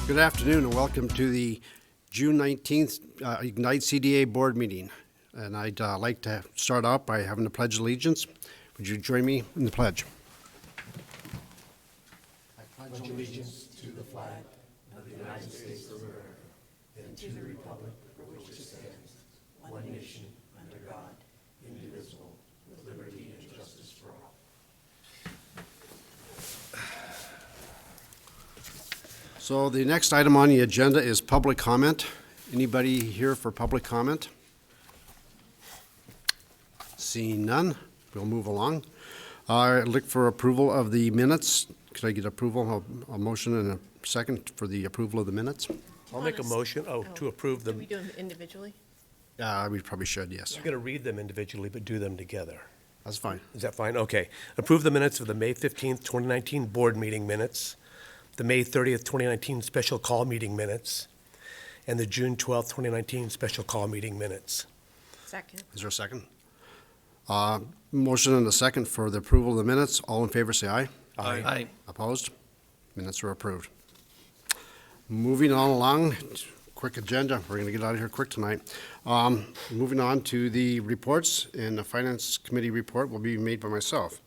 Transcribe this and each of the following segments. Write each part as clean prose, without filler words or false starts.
Good afternoon and welcome to the June 19th Ignite CDA board meeting. And I'd like to start out by having the Pledge of Allegiance. Would you join me in the pledge? I pledge allegiance to the flag of the United States of America and to the republic for which it stands, one nation, under God, indivisible, with liberty and justice for all. So the next item on the agenda is public comment. Anybody here for public comment? Seeing none, we'll move along. I look for approval of the minutes. Could I get approval, a motion and a second for the approval of the minutes? I'll make a motion, to approve Do we them. do them individually? We probably should, yes. I'm going to read them individually, but do them together. That's fine. Is that fine? Okay. Approve the minutes of the May 15th, 2019 board meeting minutes, the May 30th, 2019 special call meeting minutes, and the June 12th, 2019 special call meeting minutes. Second. Is there a second? Motion and a second for the approval of the minutes. All in favor, say aye. Aye. Opposed? Minutes are approved. Moving on along, quick agenda. We're going to get out of here quick tonight. Moving on to the reports, and the Finance Committee report will be made by myself.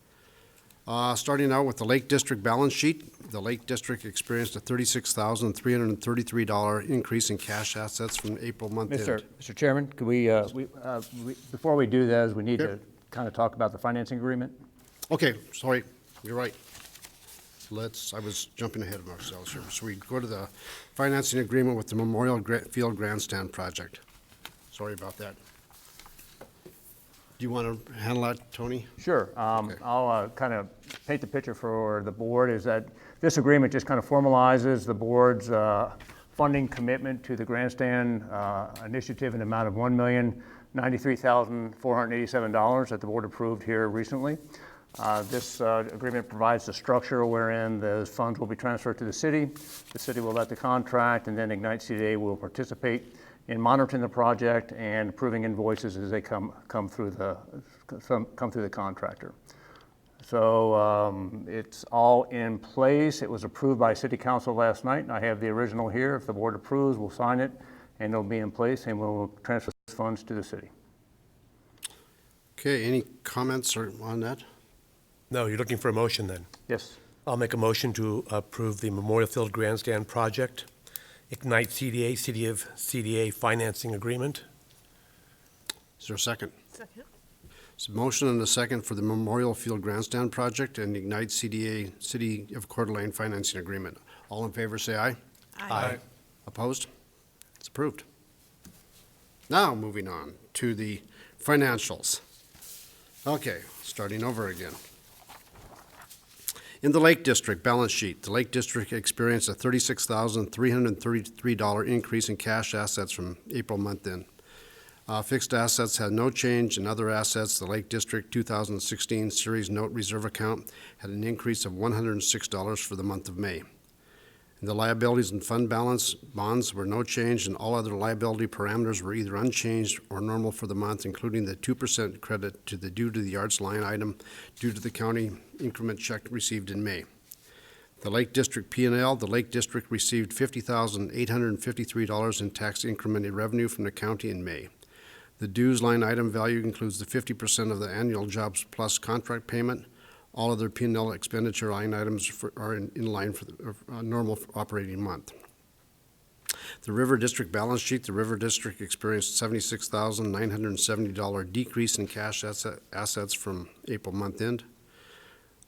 Starting out with the Lake District balance sheet, the Lake District experienced a $36,333 increase in cash assets from April month end. Mr. Chairman, could before we do that, we need Sure. to kind of talk about the financing agreement. Okay, sorry, you're right. I was jumping ahead of ourselves here. So we go to the financing agreement with the Memorial Field Grandstand project. Sorry about that. Do you want to handle that, Tony? Sure. Okay. I'll kind of paint the picture for the board is that this agreement just kind of formalizes the board's funding commitment to the grandstand initiative in the amount of $1,093,487 that the board approved here recently. This agreement provides the structure wherein those funds will be transferred to the city. The city will let the contract, and then Ignite CDA will participate in monitoring the project and approving invoices as they come through the contractor. So it's all in place. It was approved by City Council last night, and I have the original here. If the board approves, we'll sign it, and it'll be in place, and we'll transfer those funds to the city. Okay, any comments on that? No, you're looking for a motion then? Yes. I'll make a motion to approve the Memorial Field Grandstand project, Ignite CDA, City of CDA financing agreement. Is there a second? Second. So motion and a second for the Memorial Field Grandstand project and Ignite CDA City of Coeur d'Alene financing agreement. All in favor, say aye. Aye. Opposed? It's approved. Now, moving on to the financials. Okay, starting over again. In the Lake District balance sheet, the Lake District experienced a $36,333 increase in cash assets from April month end. Fixed assets had no change, and other assets, the Lake District 2016 Series Note Reserve Account had an increase of $106 for the month of May. In the liabilities and fund balance, bonds were no change, and all other liability parameters were either unchanged or normal for the month, including the 2% credit to the due to the arts line item due to the county increment check received in May. The Lake District P&L, the Lake District received $50,853 in tax incremented revenue from the county in May. The dues line item value includes the 50% of the annual Jobs Plus contract payment. All other P&L expenditure line items are in line for a normal operating month. The River District balance sheet, the River District experienced $76,970 decrease in cash assets from April month end.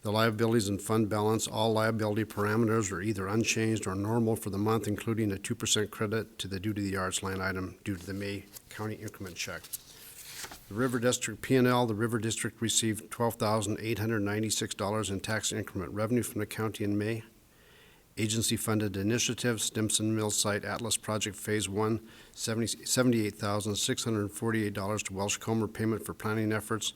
The liabilities and fund balance, all liability parameters are either unchanged or normal for the month, including a 2% credit to the due to the arts line item due to the May county increment check. The River District P&L, the River District received $12,896 in tax increment revenue from the county in May. Agency-funded initiatives, Stimson Mills Site Atlas Project Phase 1, $78,648 to Welsh Comer payment for planning efforts.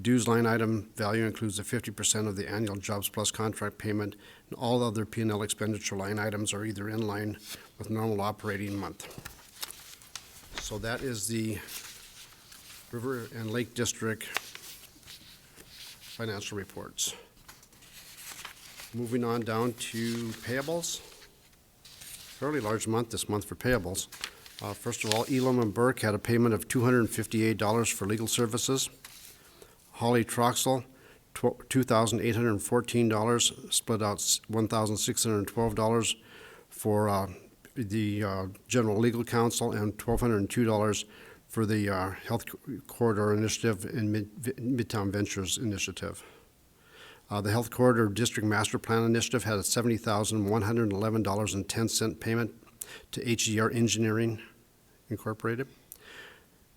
Dues line item value includes the 50% of the annual Jobs Plus contract payment, and all other P&L expenditure line items are either in line with normal operating month. So that is the River and Lake District financial reports. Moving on down to payables. fairly large month this month for payables. First of all, Elam and Burke had a payment of $258 for legal services. Holly Troxel, $2,814, split out $1,612 for the general legal counsel and $1,202 for the Health Corridor Initiative and Midtown Ventures Initiative. The Health Corridor District Master Plan Initiative had a $70,111.10 payment to HDR Engineering Incorporated.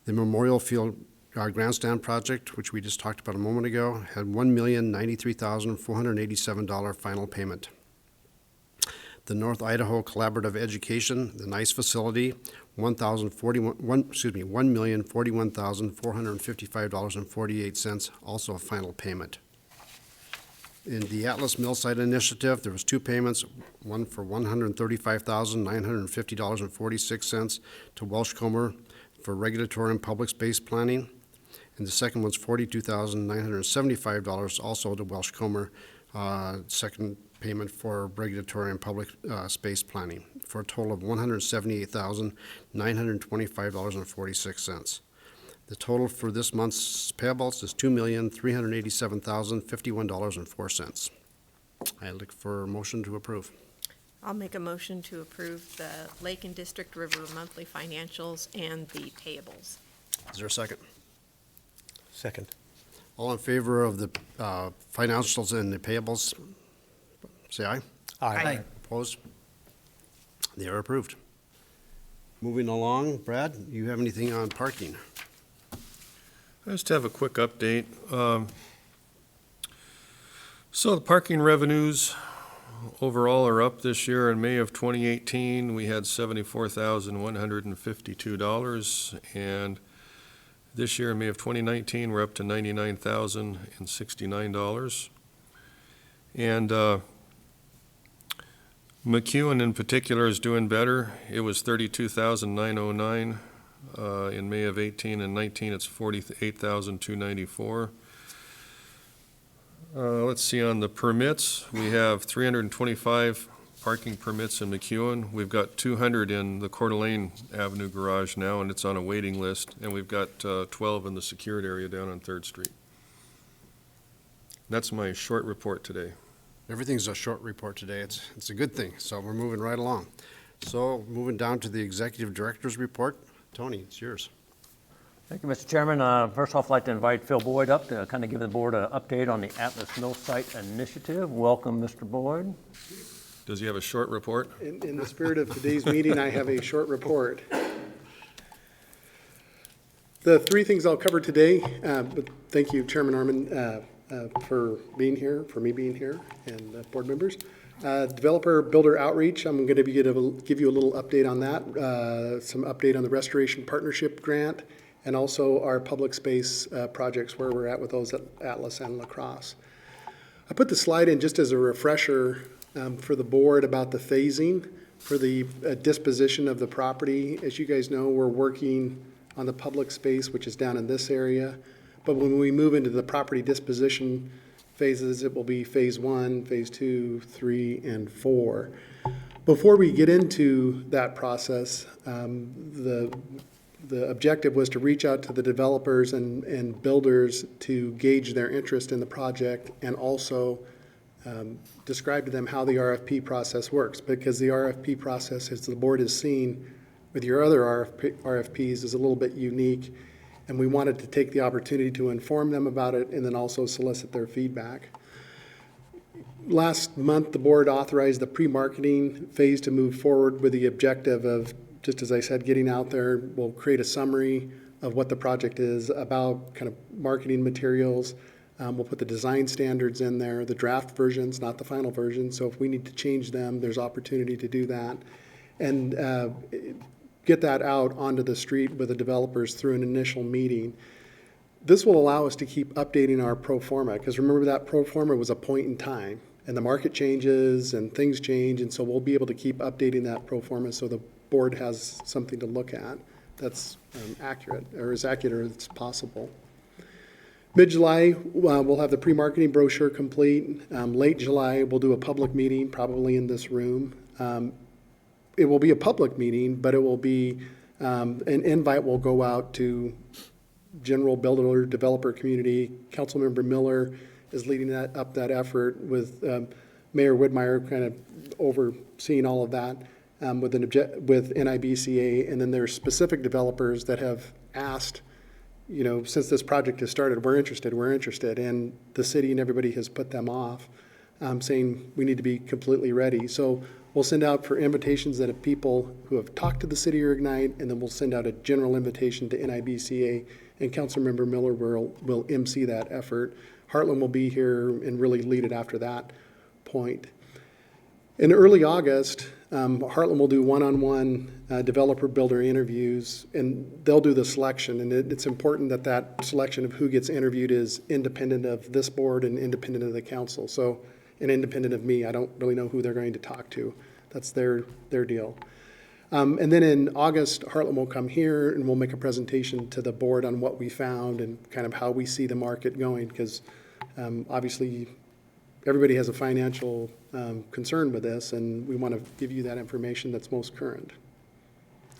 The Memorial Field Grandstand Project, which we just talked about a moment ago, had $1,093,487 final payment. The North Idaho Collaborative Education, the NICE facility, $1,041,455.48, also a final payment. In the Atlas Mill Site Initiative, there was two payments, one for $135,950.46 to Welshcomber for regulatory and public space planning, and the second one's $42,975 also to Welshcomber, second payment for regulatory and public space planning, for a total of $178,925.46. The total for this month's payables is $2,387,051.04. I look for a motion to approve. I'll make a motion to approve the Lake and District River monthly financials and the payables. Is there a second? Second. All in favor of the financials and the payables, say aye. Aye. Opposed? They are approved. Moving along, Brad, you have anything on parking? I just have a quick update. So the parking revenues overall are up this year. In May of 2018, we had $74,152, and this year, in May of 2019, we're up to $99,069. And McEwen in particular is doing better. It was $32,909 in May of 18, and 19 it's $48,294. Let's see, on the permits, we have 325 parking permits in McEwen. We've got 200 in the Coeur d'Alene Avenue garage now, and it's on a waiting list. And we've got 12 in the secured area down on 3rd Street. That's my short report today. Everything's a short report today. It's a good thing, so we're moving right along. So moving down to the Executive Director's report. Tony, it's yours. Thank you, Mr. Chairman. First off, I'd like to invite Phil Boyd up to kind of give the board an update on the Atlas Mill Site Initiative. Welcome, Mr. Boyd. Does he have a short report? In the spirit of today's meeting, I have a short report. The three things I'll cover today, but thank you, Chairman Arman, for being here, for me being here, and board members. Developer builder outreach, I'm going to give you a little update on that, some update on the Restoration Partnership Grant, and also our public space projects, where we're at with those at Atlas and La Crosse. I put the slide in just as a refresher for the board about the phasing for the disposition of the property. As you guys know, we're working on the public space, which is down in this area. But when we move into the property disposition phases, it will be phase 1, phase 2, 3, and 4. Before we get into that process, the objective was to reach out to the developers and builders to gauge their interest in the project, and also describe to them how the RFP process works, because the RFP process, as the board has seen with your other RFPs, is a little bit unique, and we wanted to take the opportunity to inform them about it and then also solicit their feedback. Last month, the board authorized the pre-marketing phase to move forward with the objective of, just as I said, getting out there. We'll create a summary of what the project is about, kind of marketing materials. We'll put the design standards in there, the draft versions, not the final version. So if we need to change them, there's opportunity to do that. And get that out onto the street with the developers through an initial meeting. This will allow us to keep updating our pro forma, because remember, that pro forma was a point in time, and the market changes and things change, and so we'll be able to keep updating that pro forma so the board has something to look at that's accurate, or as accurate as possible. Mid-July, we'll have the pre-marketing brochure complete. Late July, we'll do a public meeting, probably in this room. it will be a public meeting, but it will be, an invite will go out to general builder, developer community. Councilmember Miller is leading that effort with Mayor Whitmire kind of overseeing all of that with NIBCA. And then there's specific developers that have asked, since this project has started, we're interested. And the city and everybody has put them off, saying we need to be completely ready. So we'll send out for invitations that have people who have talked to the city or Ignite, and then we'll send out a general invitation to NIBCA, and Councilmember Miller will MC that effort. Heartland will be here and really lead it after that point. In early August, Heartland will do one-on-one developer-builder interviews, and they'll do the selection. And it's important that that selection of who gets interviewed is independent of this board and independent of the council. So, and independent of me, I don't really know who they're going to talk to. That's their deal. And then in August, Heartland will come here and we'll make a presentation to the board on what we found and kind of how we see the market going, because obviously everybody has a financial concern with this, and we want to give you that information that's most current.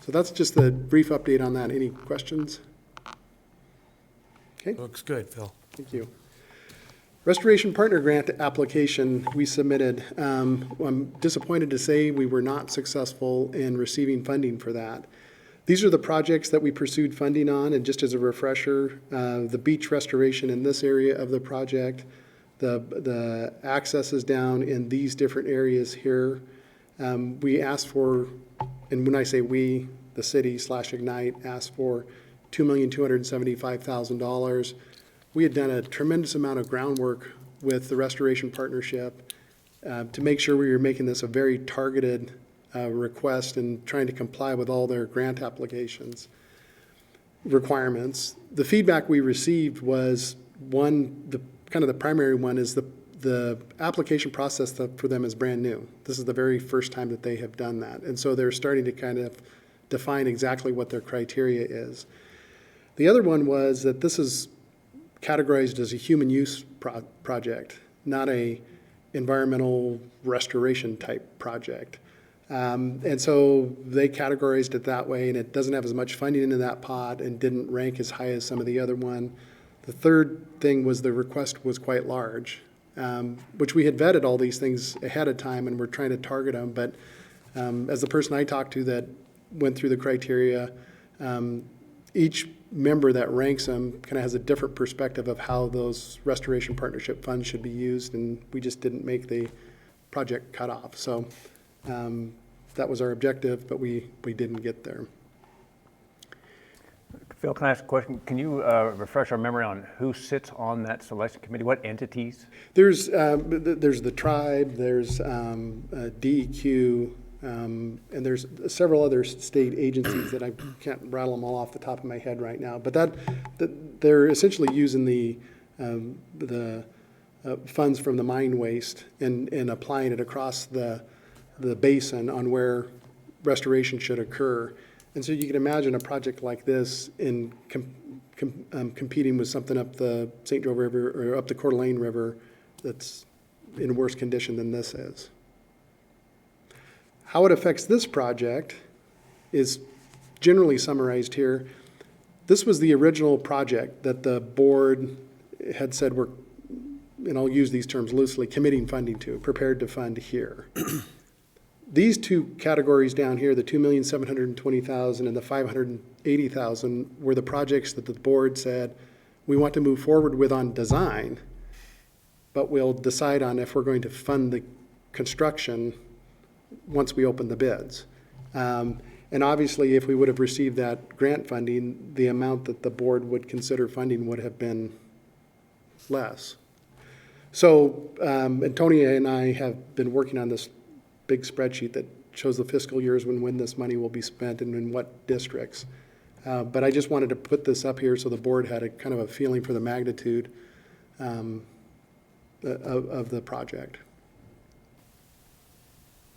So that's just the brief update on that. Any questions? Okay, Looks good, Phil. thank you. Restoration Partner Grant application we submitted. I'm disappointed to say we were not successful in receiving funding for that. These are the projects that we pursued funding on, and just as a refresher, the beach restoration in this area of the project, the accesses down in these different areas here. We asked for, and when I say we, the city / Ignite asked for $2,275,000. We had done a tremendous amount of groundwork with the Restoration Partnership to make sure we were making this a very targeted request and trying to comply with all their grant applications requirements. The feedback we received was the primary one is the application process for them is brand new. This is the very first time that they have done that. And so they're starting to kind of define exactly what their criteria is. The other one was that this is categorized as a human use project, not a environmental restoration type project. And so they categorized it that way, and it doesn't have as much funding into that pot and didn't rank as high as some of the other one. The third thing was the request was quite large, which we had vetted all these things ahead of time and we're trying to target them. But as the person I talked to that went through the criteria, each member that ranks them kind of has a different perspective of how those Restoration Partnership funds should be used, and we just didn't make the project cutoff. So that was our objective, but we didn't get there. Phil, can I ask a question? Can you refresh our memory on who sits on that selection committee? What entities? There's the tribe, there's DEQ, and there's several other state agencies that I can't rattle them all off the top of my head right now. But they're essentially using the funds from the mine waste and applying it across the basin on where restoration should occur. And so you can imagine a project like this in competing with something up the St. Joe River or up the Coeur d'Alene River that's in worse condition than this is. How it affects this project is generally summarized here. This was the original project that the board had said we're, and I'll use these terms loosely, committing funding to, prepared to fund here. These two categories down here, the $2,720,000 and the $580,000, were the projects that the board said we want to move forward with on design, but we'll decide on if we're going to fund the construction once we open the bids. And obviously, if we would have received that grant funding, the amount that the board would consider funding would have been less. So Antonia and I have been working on this big spreadsheet that shows the fiscal years when this money will be spent and in what districts. But I just wanted to put this up here so the board had a kind of a feeling for the magnitude of the project.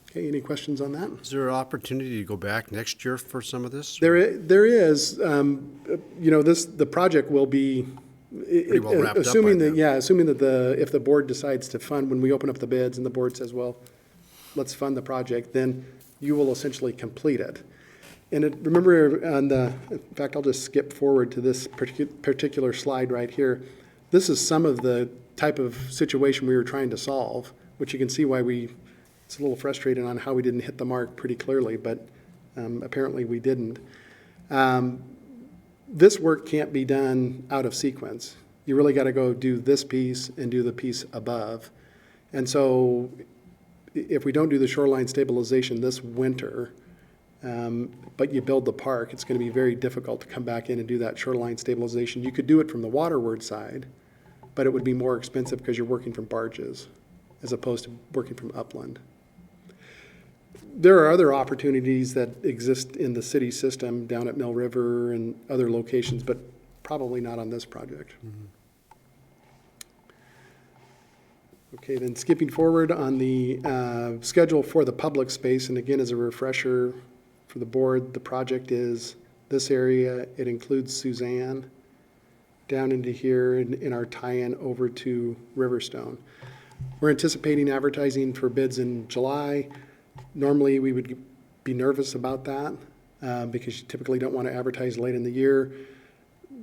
Okay, any questions on that? Is there an opportunity to go back next year for some of this? There is, the project will be. Pretty well wrapped up by Assuming then. that if the board decides to fund, when we open up the bids and the board says, well, let's fund the project, then you will essentially complete it. And remember in fact, I'll just skip forward to this particular slide right here. This is some of the type of situation we were trying to solve, which you can see why it's a little frustrating on how we didn't hit the mark pretty clearly, but apparently we didn't. This work can't be done out of sequence. You really got to go do this piece and do the piece above. And so if we don't do the shoreline stabilization this winter, but you build the park, it's going to be very difficult to come back in and do that shoreline stabilization. You could do it from the waterward side, but it would be more expensive because you're working from barges as opposed to working from upland. There are other opportunities that exist in the city system down at Mill River and other locations, but probably not on this project. Okay, then skipping forward on the schedule for the public space, and again, as a refresher for the board, the project is this area. It includes Suzanne down into here in our tie-in over to Riverstone. We're anticipating advertising for bids in July. Normally, we would be nervous about that because you typically don't want to advertise late in the year.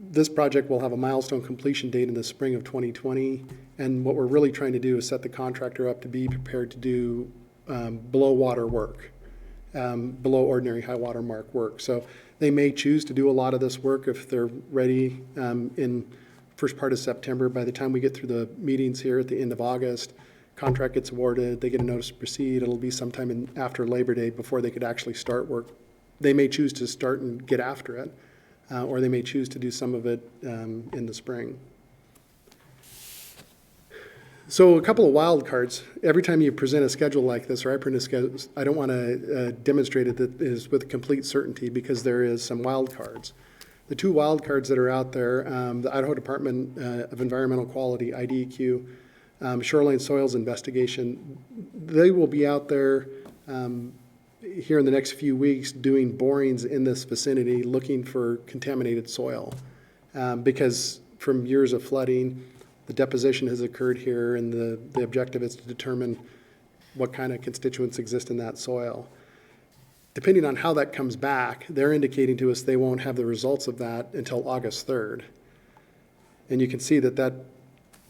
This project will have a milestone completion date in the spring of 2020, and what we're really trying to do is set the contractor up to be prepared to do below water work, below ordinary high water mark work. So they may choose to do a lot of this work if they're ready in first part of September. By the time we get through the meetings here at the end of August, contract gets awarded, they get a notice to proceed. It'll be sometime after Labor Day before they could actually start work. They may choose to start and get after it, or they may choose to do some of it in the spring. So a couple of wild cards. Every time you present a schedule like this, or I present a schedule, I don't want to demonstrate it that is with complete certainty because there is some wild cards. The two wild cards that are out there, the Idaho Department of Environmental Quality, IDEQ, Shoreline Soils Investigation, they will be out there here in the next few weeks doing borings in this vicinity looking for contaminated soil because from years of flooding, the deposition has occurred here, and the objective is to determine what kind of constituents exist in that soil. Depending on how that comes back, they're indicating to us they won't have the results of that until August 3rd. And you can see that that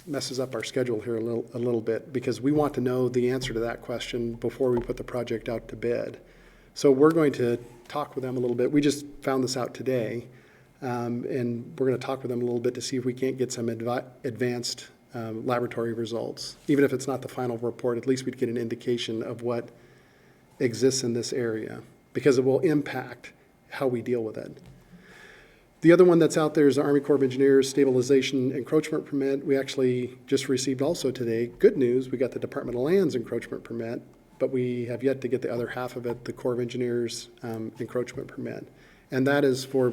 messes up our schedule here a little bit because we want to know the answer to that question before we put the project out to bid. So we're going to talk with them a little bit. We just found this out today. And we're going to talk with them a little bit to see if we can't get some advanced laboratory results. Even if it's not the final report, at least we'd get an indication of what exists in this area because it will impact how we deal with it. The other one that's out there is the Army Corps of Engineers Stabilization Encroachment Permit. We actually just received also today, good news, we got the Department of Lands encroachment permit, but we have yet to get the other half of it, the Corps of Engineers encroachment permit. And that is for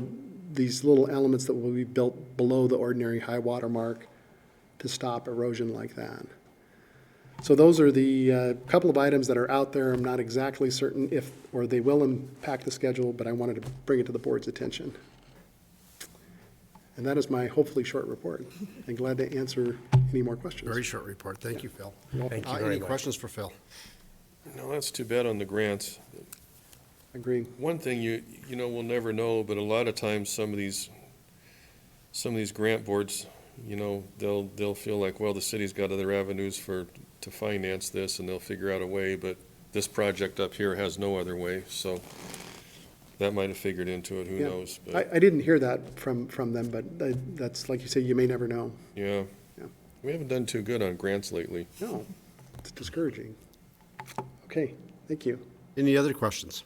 these little elements that will be built below the ordinary high water mark to stop erosion like that. So those are the couple of items that are out there. I'm not exactly certain if, or they will impact the schedule, but I wanted to bring it to the board's attention. And that is my hopefully short report. I'm glad to answer any more questions. Very short report. Thank you, Phil. Thank you very Any much. questions for Phil? No, that's too bad on the grants. Agree. One thing you know, we'll never know, but a lot of times some of these grant boards, you know, they'll feel like, well, the city's got other avenues to finance this and they'll figure out a way, but this project up here has no other way, so that might have figured into it, who Yeah. knows? But I didn't hear that from them, but that's, like you say, you may never know. yeah, Yeah. we haven't done too good on grants lately. No, it's discouraging. Okay, thank you. Any other questions?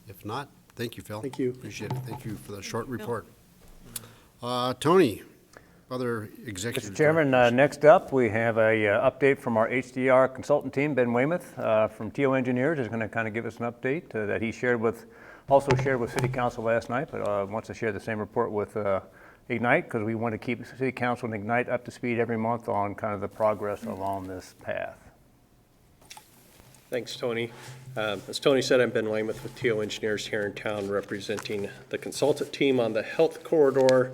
If not, thank you, Phil. Thank you. Appreciate it. Thank you for the short report. Tony, other executive. Mr. Chairman, next up, we have a update from our HDR consultant team. Ben Weymouth from TO Engineers is going to kind of give us an update that he also shared with City Council last night, but wants to share the same report with Ignite because we want to keep City Council and Ignite up to speed every month on kind of the progress along this path. Thanks, Tony. As Tony said, I'm Ben Weymouth with TO Engineers here in town representing the consultant team on the health corridor.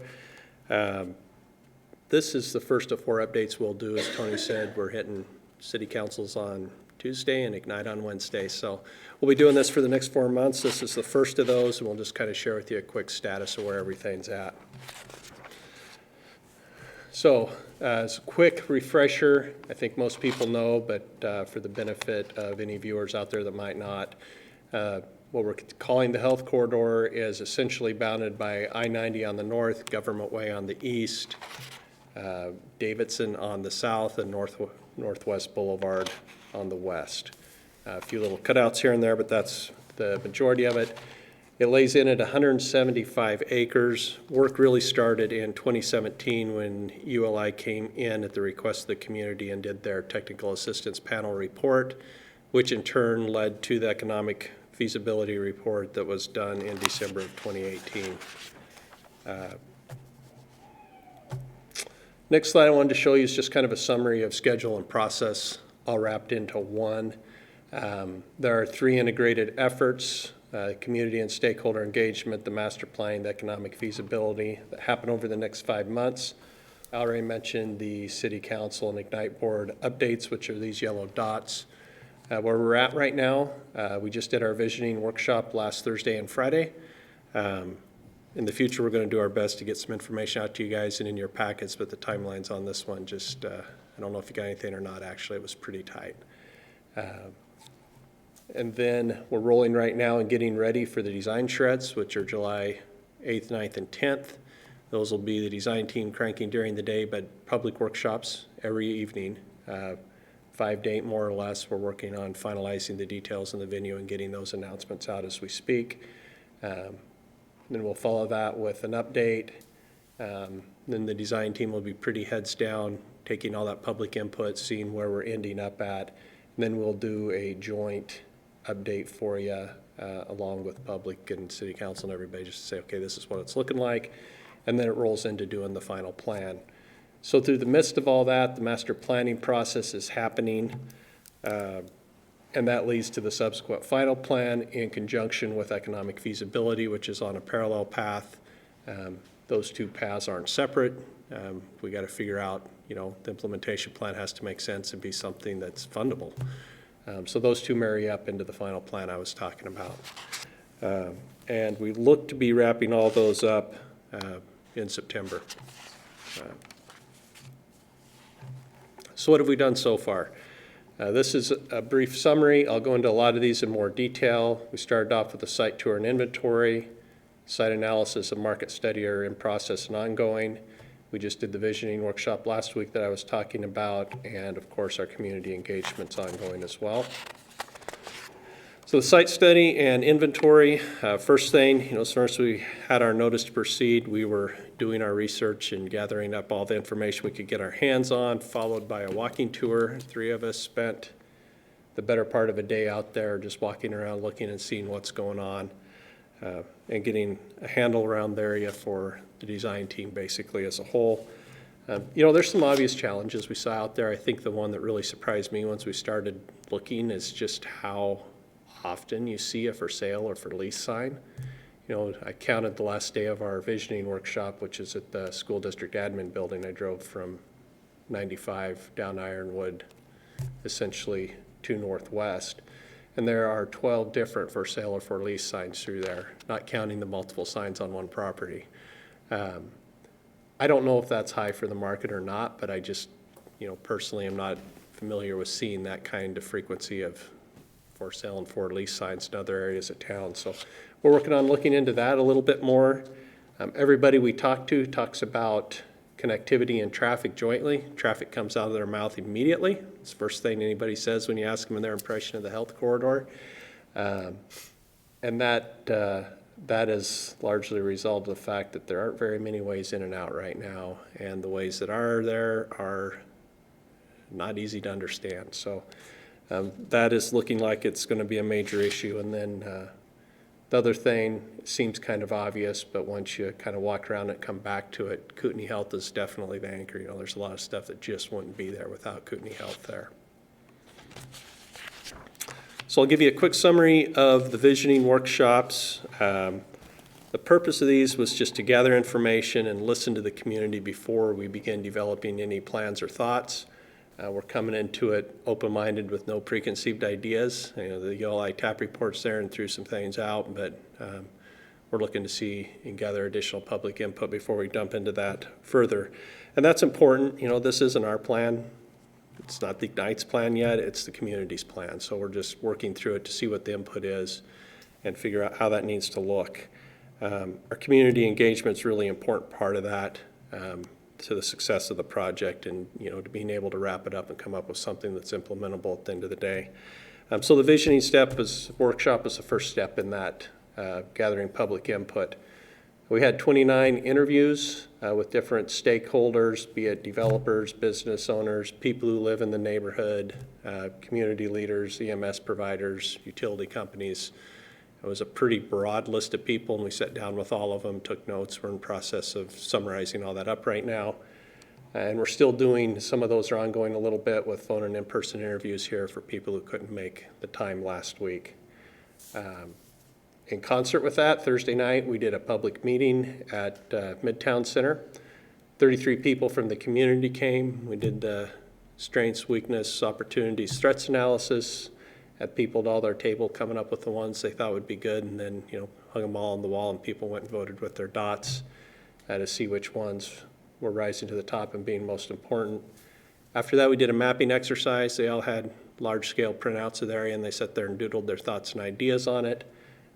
This is the first of 4 updates we'll do. As Tony said, we're hitting city councils on Tuesday and Ignite on Wednesday. So we'll be doing this for the next 4 months. This is the first of those, and we'll just kind of share with you a quick status of where everything's at. So, as a quick refresher, I think most people know, but for the benefit of any viewers out there that might not, what we're calling the Health Corridor is essentially bounded by I-90 on the north, Government Way on the east, Davidson on the south, and Northwest Boulevard on the west. A few little cutouts here and there, but that's the majority of it. It lays in at 175 acres. Work really started in 2017 when ULI came in at the request of the community and did their technical assistance panel report, which in turn led to the economic feasibility report that was done in December of 2018. Next slide I wanted to show you is just kind of a summary of schedule and process all wrapped into one. There are 3 integrated efforts. Community and stakeholder engagement, the master planning, the economic feasibility that happen over the next 5 months. I already mentioned the City Council and Ignite Board updates, which are these yellow dots. Where we're at right now, we just did our visioning workshop last Thursday and Friday. In the future, we're going to do our best to get some information out to you guys and in your packets, but the timelines on this one just, I don't know if you got anything or not, actually, it was pretty tight. And then we're rolling right now and getting ready for the design shreds, which are July 8th, 9th, and 10th. Those will be the design team cranking during the day, but public workshops every evening. 5 to 8 more or less. We're working on finalizing the details in the venue and getting those announcements out as we speak. Then we'll follow that with an update. Then the design team will be pretty heads down, taking all that public input, seeing where we're ending up at. And then we'll do a joint update for you along with public and city council and everybody, just to say, okay, this is what it's looking like. And then it rolls into doing the final plan. So through the midst of all that, the master planning process is happening. And that leads to the subsequent final plan in conjunction with economic feasibility, which is on a parallel path. Those 2 paths aren't separate. We got to figure out, the implementation plan has to make sense and be something that's fundable. So those 2 marry up into the final plan I was talking about. And we look to be wrapping all those up in September. So what have we done so far? This is a brief summary. I'll go into a lot of these in more detail. We started off with a site tour and inventory. Site analysis and market study are in process and ongoing. We just did the visioning workshop last week that I was talking about, and of course our community engagement's ongoing as well. So the site study and inventory, first thing, as soon as we had our notice to proceed, we were doing our research and gathering up all the information we could get our hands on, followed by a walking tour. 3 of us spent the better part of a day out there just walking around, looking and seeing what's going on, and getting a handle around the area for the design team basically as a whole. There's some obvious challenges we saw out there. I think the one that really surprised me once we started looking is just how often you see a for sale or for lease sign. I counted the last day of our visioning workshop, which is at the school district admin building. I drove from 95 down Ironwood, essentially to Northwest. And there are 12 different for sale or for lease signs through there, not counting the multiple signs on one property. I don't know if that's high for the market or not, but I just, personally am not familiar with seeing that kind of frequency of for sale and for lease signs in other areas of town. So we're working on looking into that a little bit more. Everybody we talk to talks about connectivity and traffic jointly. Traffic comes out of their mouth immediately. It's the first thing anybody says when you ask them their impression of the health corridor. And that is largely a result of the fact that there aren't very many ways in and out right now, and the ways that are there are not easy to understand. So that is looking like it's going to be a major issue. And then the other thing seems kind of obvious, but once you kind of walk around and come back to it, Kootenai Health is definitely the anchor. There's a lot of stuff that just wouldn't be there without Kootenai Health there. So I'll give you a quick summary of the visioning workshops. The purpose of these was just to gather information and listen to the community before we begin developing any plans or thoughts. We're coming into it open-minded with no preconceived ideas. You know, the ULI TAP report's there and threw some things out, but we're looking to see and gather additional public input before we dump into that further. And that's important. You know, this isn't our plan. It's not the Ignite's plan yet, it's the community's plan. So we're just working through it to see what the input is and figure out how that needs to look. Our community engagement's a really important part of that to the success of the project and, you know, to being able to wrap it up and come up with something that's implementable at the end of the day. So the visioning workshop is the first step in that, gathering public input. We had 29 interviews with different stakeholders, be it developers, business owners, people who live in the neighborhood, community leaders, EMS providers, utility companies. It was a pretty broad list of people, and we sat down with all of them, took notes. We're in the process of summarizing all that up right now. And we're still doing, some of those are ongoing a little bit with phone and in-person interviews here for people who couldn't make the time last week. In concert with that, Thursday night, we did a public meeting at Midtown Center. 33 people from the community came. We did the strengths, weakness, opportunities, threats analysis, had people at all their table coming up with the ones they thought would be good, and then, you know, hung them all on the wall, and people went and voted with their dots to see which ones were rising to the top and being most important. After that, we did a mapping exercise. They all had large-scale printouts of the area, and they sat there and doodled their thoughts and ideas on it.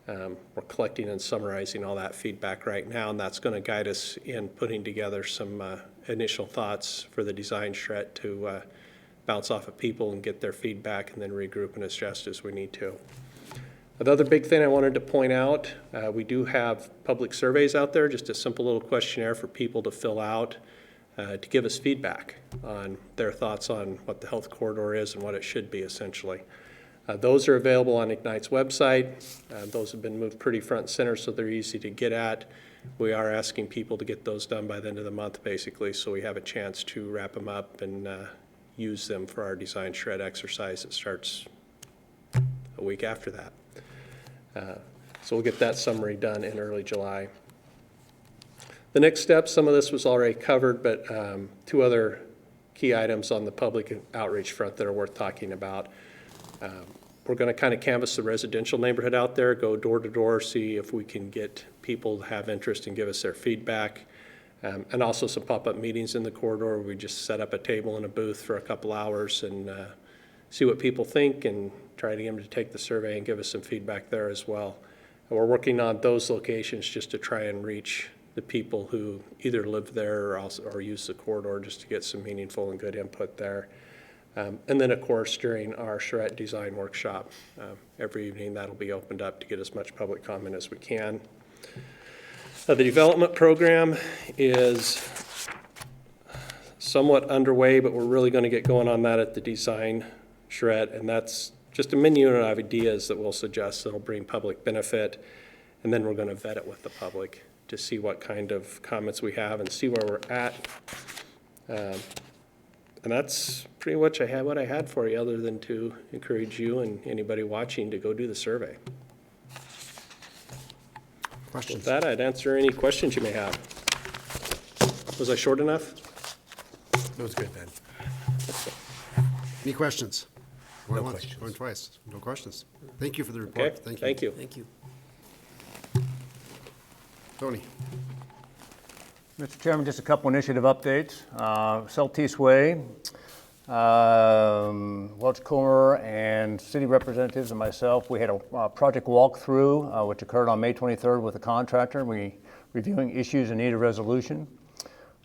We're collecting and summarizing all that feedback right now, and that's going to guide us in putting together some initial thoughts for the design shred to bounce off of people and get their feedback and then regroup and adjust as we need to. The other big thing I wanted to point out, we do have public surveys out there, just a simple little questionnaire for people to fill out to give us feedback on their thoughts on what the health corridor is and what it should be essentially. Those are available on Ignite's website. Those have been moved pretty front and center, so they're easy to get at. We are asking people to get those done by the end of the month, basically, so we have a chance to wrap them up and use them for our design shred exercise that starts a week after that. So we'll get that summary done in early July. The next step, some of this was already covered, but two other key items on the public outreach front that are worth talking about. We're going to kind of canvass the residential neighborhood out there, go door to door, see if we can get people to have interest and give us their feedback. And also some pop-up meetings in the corridor. We just set up a table in a booth for a couple hours and see what people think and try to get them to take the survey and give us some feedback there as well. And we're working on those locations just to try and reach the people who either live there or use the corridor just to get some meaningful and good input there. And then, of course, during our charrette design workshop, every evening that'll be opened up to get as much public comment as we can. The development program is somewhat underway, but we're really going to get going on that at the design charrette, and that's just a menu of ideas that we'll suggest that'll bring public benefit, and then we're going to vet it with the public to see what kind of comments we have and see where we're at. And that's pretty much what I had for you, other than to encourage you and anybody watching to go do the survey. Questions? With that, I'd answer any questions you may have. Was I short enough? That was good, Ben. Any questions? Going No once, questions. going twice. No questions. Thank you for the Okay, report. thank you. Thank you. Tony? Mr. Chairman, just a couple initiative updates. Celtice Way, Welch Comer and city representatives and myself, we had a project walkthrough which occurred on May 23rd with the contractor. We reviewing issues in need of resolution.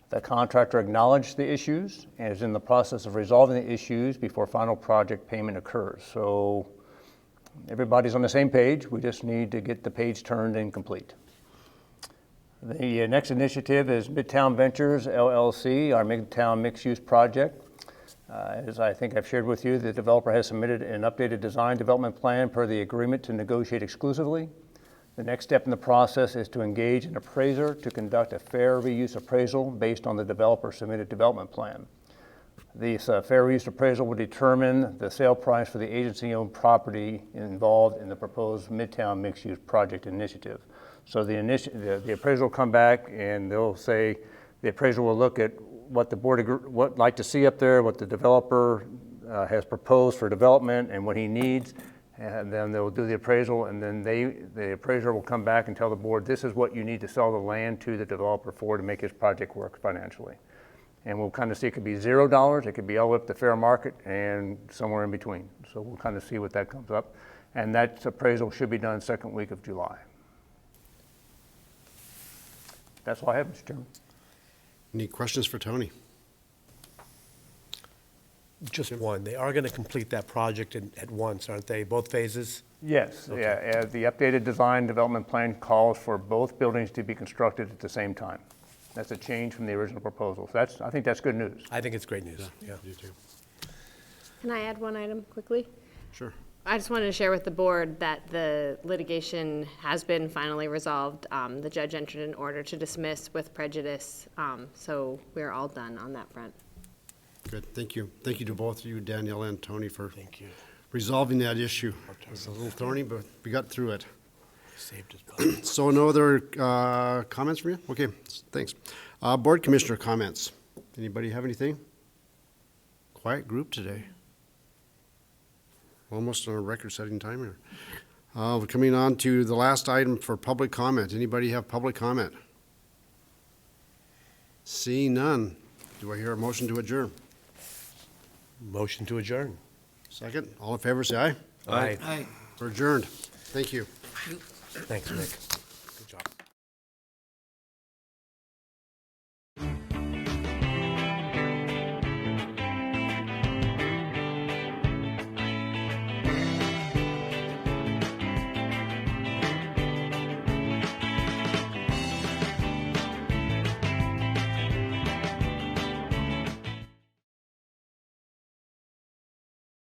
The contractor acknowledged the issues and is in the process of resolving the issues before final project payment occurs. So everybody's on the same page. We just need to get the page turned and complete. The next initiative is Midtown Ventures LLC, our Midtown mixed-use project. As I think I've shared with you, the developer has submitted an updated design development plan per the agreement to negotiate exclusively. The next step in the process is to engage an appraiser to conduct a fair reuse appraisal based on the developer submitted development plan. This fair reuse appraisal will determine the sale price for the agency-owned property involved in the proposed Midtown mixed-use project initiative. So the appraiser will come back and they'll say, the appraiser will look at what the board what like to see up there, what the developer has proposed for development and what he needs. And then they'll do the appraisal, and then the appraiser will come back and tell the board, this is what you need to sell the land to the developer for to make his project work financially. And we'll kind of see, it could be $0, it could be all up to fair market, and somewhere in between. So we'll kind of see what that comes up. And that appraisal should be done second week of July. That's all I have, Mr. Chairman. Any questions for Tony? Just one. They are going to complete that project at once, aren't they? Both phases? Yes, yeah, the updated design development plan calls for both buildings to be constructed at the same time. That's a change from the original proposal. So I think that's good news. I think it's great news, yeah. You too. Can I add one item quickly? Sure. I just wanted to share with the board that the litigation has been finally resolved. The judge entered an order to dismiss with prejudice, so we're all done on that front. Good, thank you. Thank you to both of you, Danielle and Tony, for Thank you. resolving that issue. It was a little thorny, but we got through it. Saved us both. So no other comments from you? Okay, thanks. Board commissioner comments. Anybody have anything? Quiet group today. Almost on a record-setting time here. We're coming on to the last item for public comment. Anybody have public comment? Seeing none. Do I hear a motion to adjourn? Motion to adjourn. Second, all in favor, say aye. Aye. We're adjourned. Thank you. Thanks, Nick.